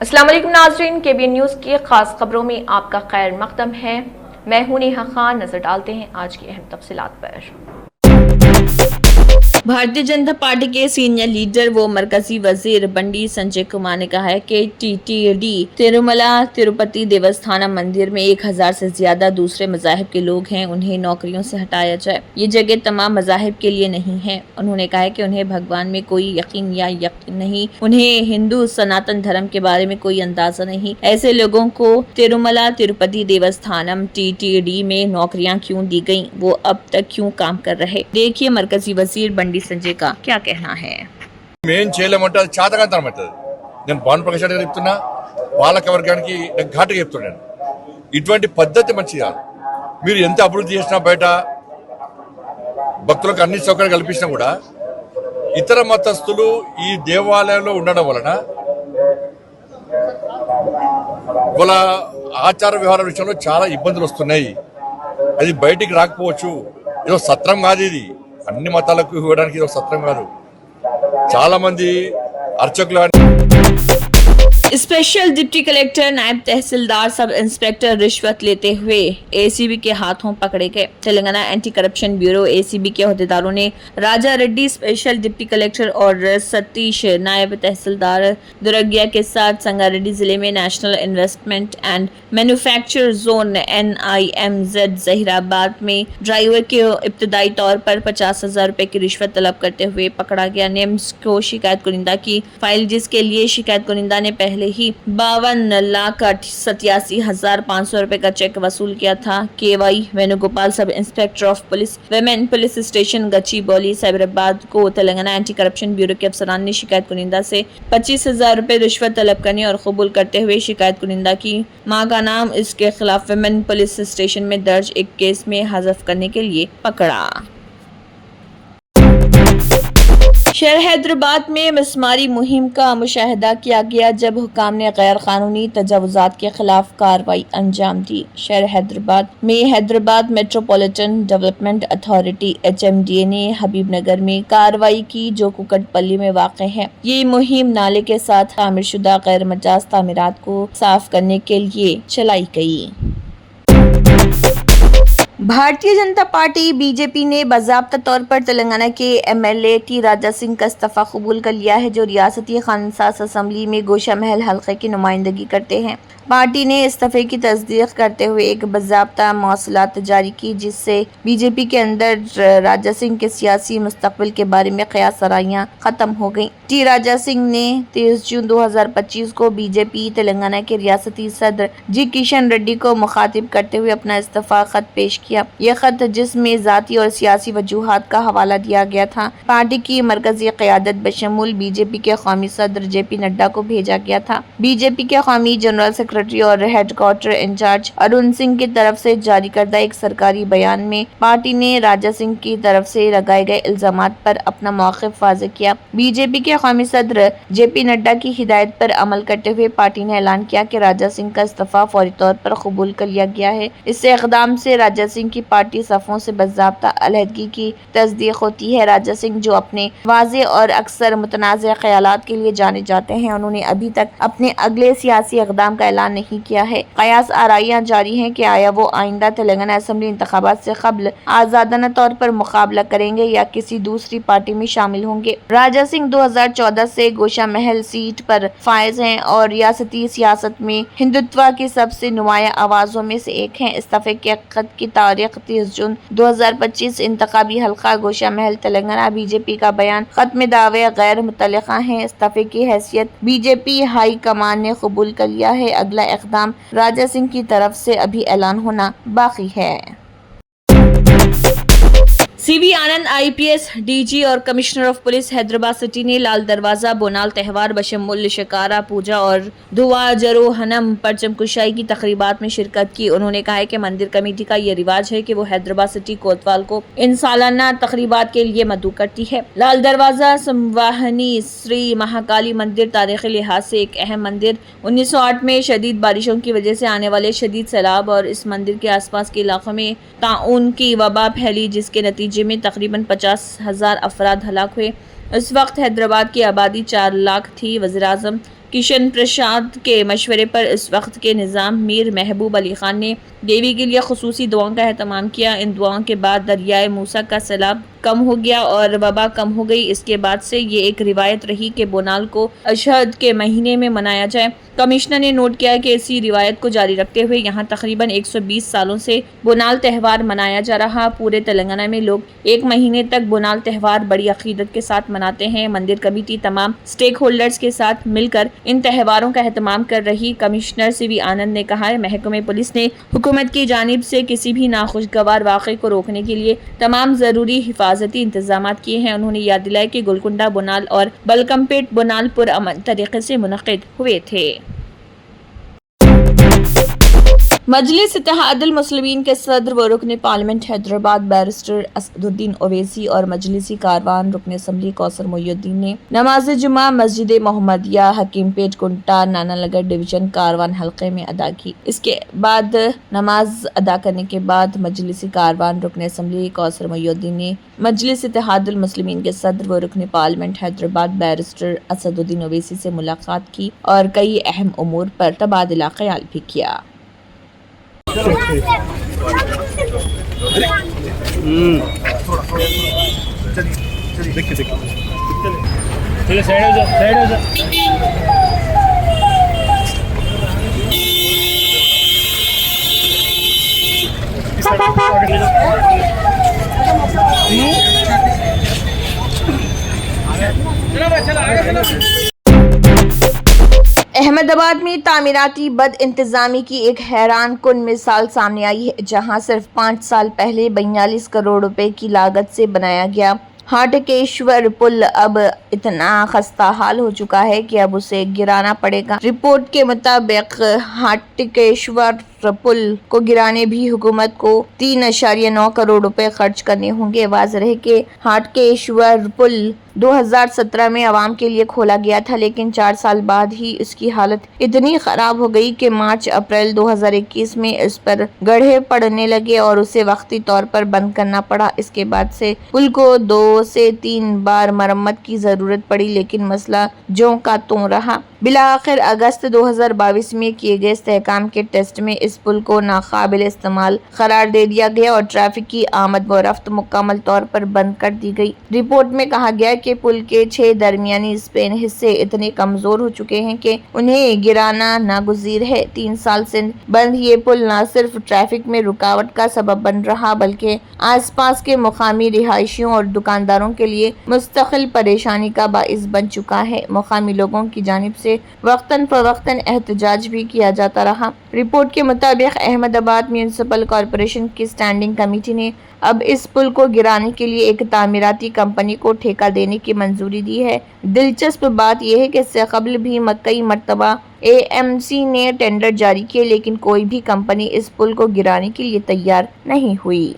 अस्सलाम वालेकुम नाज़रीन, KBN न्यूज़ की खास खबरों में आपका खैर मक़दम है। मैं हूं नेहा खान। नजर डालते हैं आज की अहम तफसीलात पर। भारतीय जनता पार्टी के सीनियर लीडर व मरकजी वजीर बंडी संजय कुमार ने कहा है कि TTD तिरुमला तिरुपति देवस्थानम मंदिर में 1000 से ज्यादा दूसरे मजाहिब के लोग हैं, उन्हें नौकरियों से हटाया जाए। ये जगह तमाम मजाहिब के लिए नहीं है। उन्होंने कहा है कि उन्हें भगवान में कोई यकीन या यकीन नहीं, उन्हें हिंदू सनातन धर्म के बारे में कोई अंदाजा नहीं। ऐसे लोगों को तिरुमला तिरुपति देवस्थानम TTD में नौकरियां क्यों दी गयी, वो अब तक क्यों काम कर रहे। देखिए मरकजी वजीर बंडी संजय का क्या कहना है। మేం చేయలేమంటే అది చేతకాంతనం అవుతుంది. నేను భాను ప్రకాష్ గారికి చెప్తున్నా, పాలక వర్గానికి నేను ఘాటుగా చెప్తున్నాను, ఇటువంటి పద్ధతి మంచిది కాదు. మీరు ఎంత అభివృద్ధి చేసినా బయట భక్తులకు అన్ని సౌకర్యాలు కల్పించినా కూడా ఇతర మతస్థులు ఈ దేవాలయంలో ఉండడం వలన వాళ్ళ ఆచార వ్యవహారాల విషయంలో చాలా ఇబ్బందులు వస్తున్నాయి. అది బయటికి రాకపోవచ్చు. ఏదో సత్రం కాదు, ఇది అన్ని మతాలకు ఇవ్వడానికి ఇది సత్రం కాదు. చాలా మంది అర్చకులు स्पेशल डिप्टी कलेक्टर, नायब तहसीलदार, सब इंस्पेक्टर रिश्वत लेते हुए ACB के हाथों पकड़े गए। Telangana anti corruption bureau ACB के अहदेदारों ने राजा रेड्डी स्पेशल डिप्टी कलेक्टर और सतीश नायब तहसीलदार दुर्गिया के साथ संगारेड्डी जिले में national investment and manufacture zone NIMZ Zaheerabad में ड्राइवर के इब्तदाई तौर पर 50,000 रुपए की रिश्वत तलब करते हुए पकड़ा गया। निम्स को शिकायत कुनिंदा की फाइल, जिसके लिए शिकायत कुनिंदा ने पहले ही 52,87,500 रुपए का चेक वसूल किया था। KY Venugopal, sub inspector of police women, police station Gachibowli Cyberabad को तेलंगाना एंटी करप्शन ब्यूरो के अफसरान ने शिकायत कुनिंदा से 25,000 रुपए रिश्वत तलब करने और कबूल करते हुए शिकायत कुनिंदा की मां का नाम इसके खिलाफ विमेन पुलिस स्टेशन में दर्ज एक केस में हज़फ करने के लिए पकड़ा। शहर हैदराबाद में मिसमारी मुहिम का मुशाहिदा किया गया जब हुकाम ने गैर कानूनी तजावुजात के खिलाफ कार्रवाई अंजाम दी। शहर हैदराबाद में Hyderabad metropolitan development authority HMDA ने हबीब नगर में कार्रवाई की, जो कुकटपल्ली में वाक़ है। ये मुहिम नाले के साथ तामीरशुदा गैर मजाज तामीरात को साफ करने के लिए चलाई गई। भारतीय जनता पार्टी BJP ने बाज़ाब्ता तौर पर तेलंगाना के MLA T राजा सिंह का इस्तीफ़ा कबूल कर लिया है, जो रियासती खानसास असम्बली में गोशा महल हल्के की नुमाइंदगी करते हैं। पार्टी ने इस्तीफ़े की तस्दीक करते हुए एक बाज़ाब्ता मौसूलात जारी की, जिससे BJP के अंदर राजा सिंह के सियासी मुस्तकबिल के बारे में क़यासराइयाँ ख़त्म हो गईं। T राजा सिंह ने 23 जून 2025 को BJP तेलंगाना के रियासती सदर G किशन रेड्डी को मुखातिब करते हुए अपना इस्तीफ़ा ख़त पेश किया। यह ख़त, जिसमें ज़ाती और सियासी वजूहात का हवाला दिया गया था, पार्टी की मरकज़ी क़यादत बशमूल BJP के कौमी सदर JP नड्डा को भेजा गया था। BJP के कौमी जनरल सेक्रेटरी और हेडक्वार्टर इंचार्ज अरुण सिंह की तरफ से जारी करदा एक सरकारी बयान में पार्टी ने राजा सिंह की तरफ से लगाए गए इल्जामात पर अपना मौक़िफ़ वाज़ेह किया। BJP के कौमी सदर JP नड्डा की हिदायत पर अमल करते हुए पार्टी ने ऐलान किया कि राजा सिंह का इस्तीफ़ा फौरी तौर पर कबूल कर लिया गया है। इससे इक़दाम से राजा सिंह की पार्टी सफ़ों से बाज़ाब्ता अलहदगी की तस्दीक होती है। राजा सिंह, जो अपने वाज़ेह और अक्सर मुतनाज़ ख़यालात के लिए जाने जाते हैं, उन्होंने अभी तक अपने अगले सियासी इक़दाम का ऐलान नहीं किया है। कयास आराइयाँ जारी हैं कि आया वो आइंदा तेलंगाना असम्बली इंतखाबात से कबल आज़ादाना तौर पर मुकाबला करेंगे या किसी दूसरी पार्टी में शामिल होंगे। राजा सिंह 2014 से गोशा महल सीट पर फायज हैं और रियासती सियासत में हिंदुत्व की सबसे नुमाया आवाज़ों में से एक हैं। इस्तीफ़े के खत की तारीख 30 जून 2025, इंतखाबी हल्का गोशा महल तेलंगाना। BJP का बयान, खत में दावे गैर मुतल्लिक़ा हैं। इस्तीफ़े की हैसियत BJP हाई कमान ने कबूल कर लिया है। अगला इक़दाम राजा सिंह की तरफ से अभी ऐलान होना बाकी है। CV आनंद IPS DG और commissioner of police Hyderabad city ने लाल दरवाज़ा बोनाल त्यौहार बशमूल शिकारा पूजा और दुआ जरो हनम परचम कुशाई की तकरीबात में शिरकत की। उन्होंने कहा है कि मंदिर कमेटी का ये रिवाज है कि वो हैदराबाद सिटी कोतवाल को इन सालाना तकरीबात के लिए मदऊ करती है। लाल दरवाज़ा संवाहनी श्री महाकाली मंदिर तारीख़ी लिहाज से एक अहम मंदिर 1908 में शदीद बारिशों की वजह से आने वाले शदीद सैलाब और इस मंदिर के आसपास के इलाकों में ताउन की वबा फैली, जिसके नतीजे में तकरीबन 50,000 अफराद हलाक हुए। इस वक्त हैदराबाद की आबादी 4 लाख थी। वज़ीर-ए-आज़म किशन प्रसाद के मशवरे पर इस वक्त के निज़ाम मीर महबूब अली खान ने देवी के लिए खुसूसी दुआओं का एहतमाम किया। इन दुआओं के बाद दरियाए मूसा का सैलाब कम हो गया और वबा कम हो गई। इसके बाद से ये एक रिवायत रही कि बोनाल को अशहद के महीने में मनाया जाए। कमिश्नर ने नोट किया कि इसी रिवायत को जारी रखते हुए यहाँ तकरीबन 120 सालों से बोनाल त्यौहार मनाया जा रहा। पूरे तेलंगाना में लोग एक महीने तक बोनाल त्यौहार बड़ी अकीदत के साथ मनाते हैं। मंदिर कमेटी तमाम स्टेक होल्डर्स के साथ मिलकर इन त्यौहारों का एहतमाम कर रही। कमिश्नर CV आनंद ने कहा है, महकमे पुलिस ने हुकूमत की जानिब से किसी भी नाखुशगवार वाक़े को रोकने के लिए तमाम ज़रूरी हिफाजती इंतजाम किए हैं। उन्होंने याद दिलाया कि गोलकुंडा बोनाल और बलकमपेट बोनाल पुरअमन तरीके से मुनक़िद हुए थे। मजलिस इत्तेहादुल मुस्लिमीन के सदर व रुकन पार्लियामेंट हैदराबाद बैरिस्टर असदुद्दीन ओवैसी और मजलिसी कारवान रुकन असम्बली कौसर मोइनुद्दीन ने नमाज जुमा मस्जिद मोहम्मदिया हकीमपेट कुंटा नानानगर डिवीजन कारवान हल्के में अदा की। इसके बाद नमाज अदा करने के बाद मजलिसी कारवान रुकन असम्बली कौसर मोइनुद्दीन ने मजलिस इत्तेहादुल मुस्लिमीन के सदर व रुकन पार्लियामेंट हैदराबाद बैरिस्टर असदुद्दीन ओवैसी से मुलाकात की और कई अहम उमूर पर तबादला ख्याल भी किया। अहमदाबाद में तामीराती बद इंतजामी की एक हैरान कुन मिसाल सामने आई है, जहां सिर्फ 5 साल पहले 42 करोड़ रुपए की लागत से बनाया गया हाटकेश्वर पुल अब इतना खस्ता हाल हो चुका है कि अब उसे गिराना पड़ेगा। रिपोर्ट के मुताबिक हाटकेश्वर पुल को गिराने भी हुकूमत को 3.9 करोड़ रुपए खर्च करने होंगे। वाज़ेह है कि हाटकेश्वर पुल 2017 में आवाम के लिए खोला गया था, लेकिन 4 साल बाद ही इसकी हालत इतनी खराब हो गई कि मार्च अप्रैल 2021 में इस पर गड्ढे पड़ने लगे और उसे वक्ती तौर पर बंद करना पड़ा। इसके बाद से पुल को 2 से 3 बार मरम्मत की जरूरत पड़ी, लेकिन मसला ज्यों का त्यों रहा। बिलाखिर अगस्त 2022 में किए गए इस्तेहकाम के टेस्ट में इस पुल को नाकाबिल इस्तेमाल करार दे दिया गया और ट्रैफिक की आमद व रफ्त मुकम्मल तौर पर बंद कर दी गई। रिपोर्ट में कहा गया कि पुल के 6 दरमियानी स्पेन हिस्से इतने कमजोर हो चुके हैं कि उन्हें गिराना नागुज़ीर है। 3 साल से बंद ये पुल न सिर्फ ट्रैफिक में रुकावट का सबब बन रहा, बल्कि आसपास के मुकामी रिहायशियों और दुकानदारों के लिए मुस्तकिल परेशानी का बाइस बन चुका है। मुकामी लोगों की जानिब से वक्तन फवक्तन एहतजाज भी किया जाता रहा। रिपोर्ट के मुताबिक अहमदाबाद म्यूनिसिपल कॉरपोरेशन की स्टैंडिंग कमेटी ने अब इस पुल को गिराने के लिए एक तामीराती कंपनी को ठेका देने की मंजूरी दी है। दिलचस्प बात यह है कि इससे कबल भी कई मरतबा AMC ने टेंडर जारी किए, लेकिन कोई भी कंपनी इस पुल को गिराने के लिए तैयार नहीं हुई।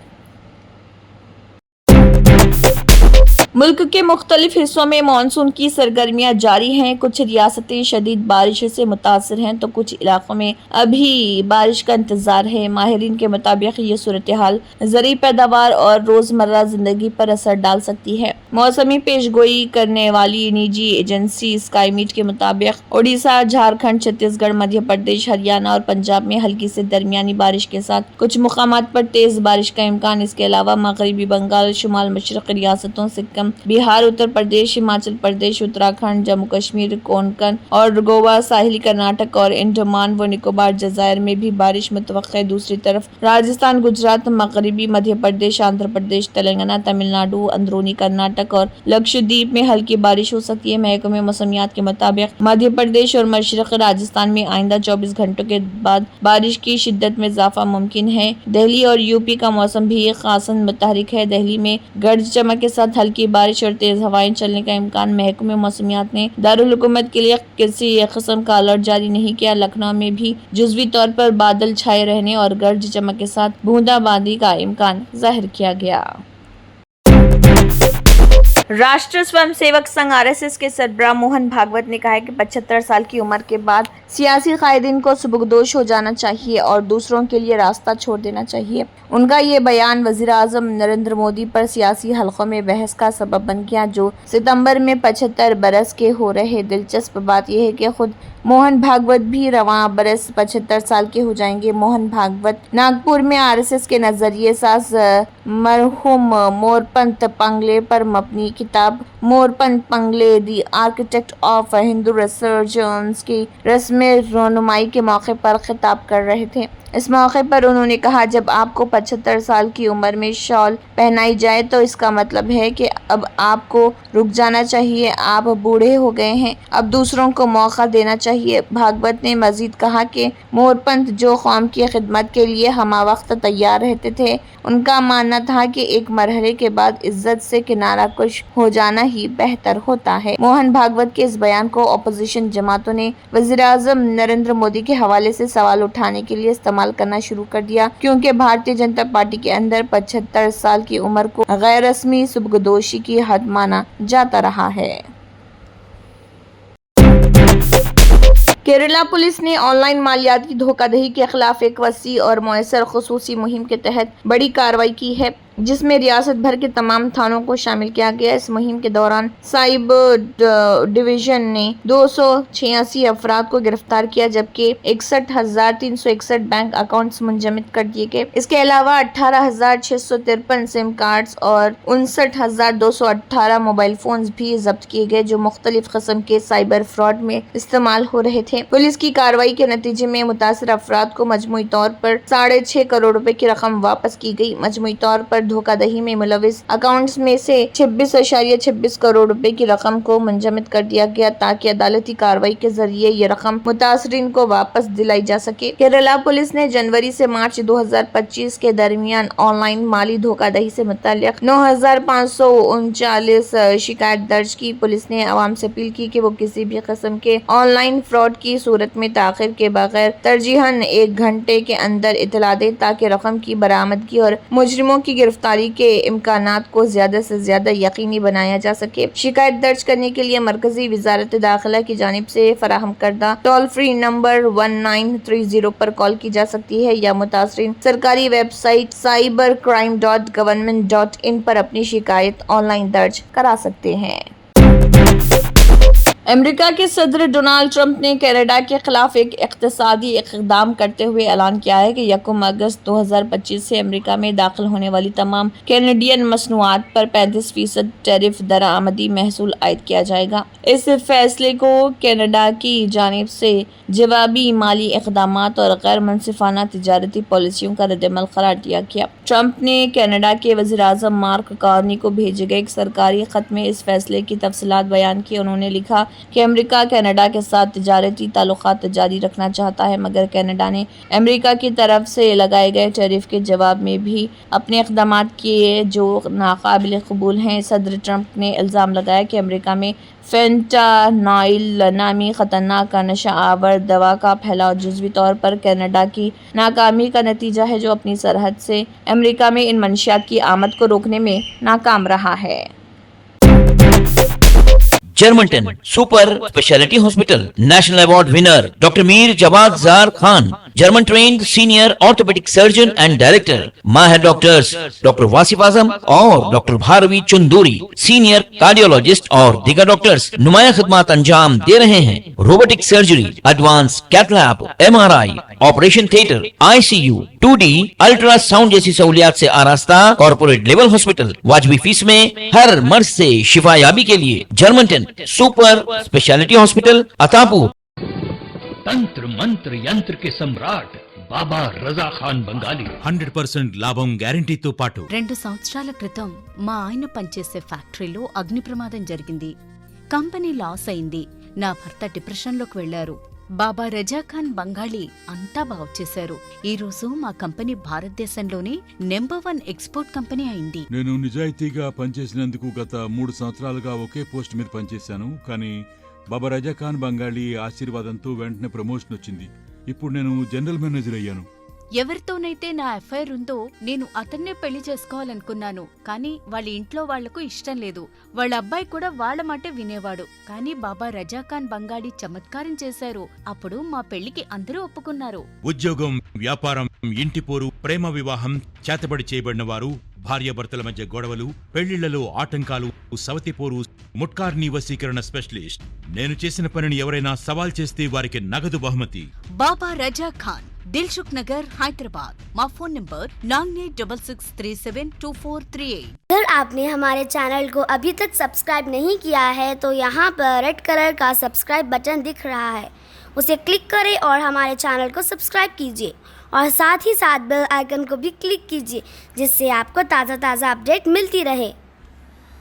मुल्क के मुख्तलिफ हिस्सों में मानसून की सरगर्मियां जारी हैं। कुछ रियासतें शदीद बारिश से मुतासर हैं तो कुछ इलाकों में अभी बारिश का इंतजार है। माहिरीन के मुताबिक ये सूरत हाल ज़रूरी पैदावार और रोज़मर्रा ज़िंदगी पर असर डाल सकती है। मौसमी पेशगोई करने वाली निजी एजेंसी स्काईमीट के मुताबिक उड़ीसा, झारखंड, छत्तीसगढ़, मध्य प्रदेश, हरियाणा और पंजाब में हल्की से दरमियानी बारिश के साथ कुछ मुकामात पर तेज बारिश का इम्कान। इसके अलावा मगरबी बंगाल, शुमाल मशरक़ी रियासतों सिक्किम, बिहार, उत्तर प्रदेश, हिमाचल प्रदेश, उत्तराखंड, जम्मू कश्मीर, कोंकण और गोवा, साहिली कर्नाटक और अंडमान व निकोबार जज़ायर में भी बारिश मुतवक्के। दूसरी तरफ राजस्थान, गुजरात, मगरबी मध्य प्रदेश, आंध्र प्रदेश, तेलंगाना, तमिलनाडु, अंदरूनी कर्नाटक और लक्षद्वीप में हल्की बारिश हो सकती है। महकमे मौसमियात के मुताबिक मध्य प्रदेश और मशरक़ी राजस्थान में आइंदा 24 घंटों के बाद बारिश की शिद्दत में इजाफा मुमकिन है। दिल्ली और यूपी का मौसम भी खासन मुतहरिक है। दिल्ली में गरज चमक के साथ हल्की बारिश और तेज हवाएं चलने का इम्कान। महकमे मौसमियात ने दारुल हुकूमत के लिए किसी किस्म का अलर्ट जारी नहीं किया। लखनऊ में भी जुज़वी तौर पर बादल छाए रहने और गरज चमक के साथ बूंदाबांदी का इम्कान जाहिर किया गया। राष्ट्रीय स्वयंसेवक संघ आरएसएस के सरबराह मोहन भागवत ने कहा है कि 75 साल की उम्र के बाद सियासी कायदीन को सुबकदोश हो जाना चाहिए और दूसरों के लिए रास्ता छोड़ देना चाहिए। उनका ये बयान वजीर आजम नरेंद्र मोदी पर सियासी हलकों में बहस का सबब बन गया, जो सितंबर में 75 बरस के हो रहे। दिलचस्प बात यह है कि खुद मोहन भागवत भी रवां बरस 75 साल के हो जाएंगे। मोहन भागवत नागपुर में आरएसएस के नजरिए साज मरहूम मोरपंत पंगले पर मबनी किताब Moropant पंगले the architect of Hindu resurgence की रस्म रोनुमाई के मौके पर खिताब कर रहे थे। इस मौके पर उन्होंने कहा, जब आपको 75 साल की उम्र में शॉल पहनाई जाए तो इसका मतलब है कि अब आपको रुक जाना चाहिए, आप बूढ़े हो गए हैं, अब दूसरों को मौका देना चाहिए। भागवत ने मजीद कहा कि मोरपंत जो कौम की खिदमत के लिए हमा वक्त तैयार रहते थे, उनका मानना था कि एक मरहले के बाद इज्जत से किनारा कुश हो जाना ही बेहतर होता है। मोहन भागवत के इस बयान को अपोजिशन जमातों ने वजीर आजम नरेंद्र मोदी के हवाले से सवाल उठाने के लिए इस्तेमाल करना शुरू कर दिया, क्योंकि भारतीय जनता पार्टी के अंदर 75 साल की उम्र को गैर रस्मी सुबकदोशी की हद माना जाता रहा है। केरला पुलिस ने ऑनलाइन मालियाती धोखाधड़ी के खिलाफ एक वसी और मुयस्सर खुसूसी मुहिम के तहत बड़ी कार्रवाई की है, जिसमें रियासत भर के तमाम थानों को शामिल किया गया। इस मुहिम के दौरान साइबर डिवीजन ने 286 अफराद को गिरफ्तार किया, जबकि 61,361 बैंक अकाउंट्स मुंजमद कर दिए गए। इसके अलावा 18,653 सिम कार्ड्स और 59,218 मोबाइल फोन्स भी जब्त किए गए, जो मुख्तलिफ किस्म के साइबर फ्रॉड में इस्तेमाल हो रहे थे। पुलिस की कार्रवाई के नतीजे में मुतासिर अफराद को मजमूई तौर पर 6.5 करोड़ रुपए की रकम वापस की गई। मजमूई तौर पर धोखाधड़ी में मुलविस अकाउंट्स में से 26.26 करोड़ रुपए की रकम को मुंजमद कर दिया गया, ताकि अदालती कार्रवाई के जरिए ये रकम मुतासरीन को वापस दिलाई जा सके। केरला पुलिस ने जनवरी से मार्च 2025 के दरमियान ऑनलाइन माली धोखाधड़ी से मुताल्लिक 9,539 शिकायत दर्ज की। पुलिस ने आवाम से अपील की कि वो किसी भी किस्म के ऑनलाइन फ्रॉड की सूरत में ताखिर के बगैर तरजीहन 1 घंटे के अंदर इतला दे, ताकि रकम की बरामदगी और मुजरिमों की गिरफ्तारी के इम्कानात को ज्यादा से ज्यादा यकीनी बनाया जा सके। शिकायत दर्ज करने के लिए मरकजी वजारत दाखिला की जानिब से फराहम करदा टोल फ्री नंबर 1930 पर कॉल की जा सकती है, या मुतासरीन सरकारी वेबसाइट cybercrime.government.in पर अपनी शिकायत ऑनलाइन दर्ज करा सकते हैं। अमेरिका के सदर डोनाल्ड ट्रंप ने कनाडा के खिलाफ एक इक़्तिसादी इक़दाम करते हुए ऐलान किया है कि 1 अगस्त 2025 से अमेरिका में दाखिल होने वाली तमाम कैनेडियन मसनूआत पर 35% टैरिफ दरामदी महसूल आयद किया जाएगा। इस फैसले को कनाडा की जानिब से जवाबी माली इक़दामात और गैर मुनसिफाना तिजारती पॉलिसियों का रद्दअमल करार दिया गया। ट्रंप ने कनाडा के वज़ीर आज़म मार्क कार्नी को भेजे गए एक सरकारी खत में इस फैसले की तफसीलात बयान की। उन्होंने लिखा कि अमेरिका कनाडा के साथ तिजारती ताल्लुकात जारी रखना चाहता है, मगर कनाडा ने अमेरिका की तरफ से लगाए गए टैरिफ के जवाब में भी अपने इक़दामात किए जो नाकाबिल कबूल हैं। सदर ट्रंप ने इल्ज़ाम लगाया कि अमेरिका में फेंटानाइल नामी खतरनाक नशा आवर दवा का फैलाव जुज़वी तौर पर कनाडा की नाकामी का नतीजा है, जो अपनी सरहद से अमेरिका में इन मंशियात की आमद को रोकने में नाकाम रहा है। Germanten super speciality hospital national award winner doctor Mir Jawad Zar Khan, German trained senior orthopedic surgeon and director, माहिर डॉक्टर्स डॉक्टर वासिफ आजम और doctor Bharavi Chanduri, senior cardiologist और दीगर डॉक्टर्स नुमाया खिदमत अंजाम दे रहे हैं। Robotic surgery, advance cath lab, MRI, operation theatre, ICU, 2D ultrasound जैसी सहूलियात से आरास्ता कॉर्पोरेट लेवल हॉस्पिटल। वाजबी फीस में हर मर्ज से शिफायाबी के लिए Germanton super speciality hospital Attapur. तंत्र मंत्र यंत्र के सम्राट బాబా రజా ఖాన్ బంగాలి 100% లాభం గ్యారంటీతో పాటు 2 సంవత్సరాల క్రితం మా ఆయన పనిచేసే ఫ్యాక్టరీలో అగ్ని ప్రమాదం జరిగింది. కంపెనీ లాస్ అయింది. నా భర్త డిప్రెషన్లోకి వెళ్లారు. బాబా రజాఖాన్ బంగాళీ అంతా బాగు చేశారు. ఈ రోజు మా కంపెనీ భారతదేశంలోనే నెంబర్ 1 ఎక్స్పోర్ట్ కంపెనీ అయింది. నేను నిజాయితీగా పనిచేసినందుకు గత 3 సంవత్సరాలుగా ఒకే పోస్ట్ మీద పనిచేశాను. కానీ బాబా రజాఖాన్ బంగాళీ ఆశీర్వాదంతో వెంటనే ప్రమోషన్ వచ్చింది. ఇప్పుడు నేను జనరల్ మేనేజర్ అయ్యాను. ఎవరితోనైతే నా ఎఫ్ఐఆర్ ఉందో నేను అతన్నే పెళ్లి చేసుకోవాలనుకున్నాను. కానీ వాళ్ళ ఇంట్లో వాళ్లకు ఇష్టం లేదు. వాళ్ళ అబ్బాయి కూడా వాళ్ళ మాటే వినేవాడు. కానీ బాబా రజాఖాన్ బంగాళీ చమత్కారం చేశారు. అప్పుడు మా పెళ్లికి అందరూ ఒప్పుకున్నారు. ఉద్యోగం, వ్యాపారం, ఇంటి పోరు, ప్రేమ వివాహం, చేతబడి చేయబడిన వారు, భార్యాభర్తల మధ్య గొడవలు, పెళ్లిళ్లలో ఆటంకాలు, సవతిపోరు, ముట్కార్నీ వశీకరణ స్పెషలిస్ట్. నేను చేసిన పనిని ఎవరైనా సవాల్ చేస్తే వారికి నగదు బహుమతి. బాబా రజాఖాన్, दिलसुख नगर, हैदराबाद। माँ फोन नंबर 9866372438। अगर आपने हमारे चैनल को अभी तक सब्सक्राइब नहीं किया है तो यहाँ पर रेड कलर का सब्सक्राइब बटन दिख रहा है, उसे क्लिक करें और हमारे चैनल को सब्सक्राइब कीजिए और साथ ही साथ बेल आइकन को भी क्लिक कीजिए, जिससे आपको ताज़ा अपडेट मिलती रहे।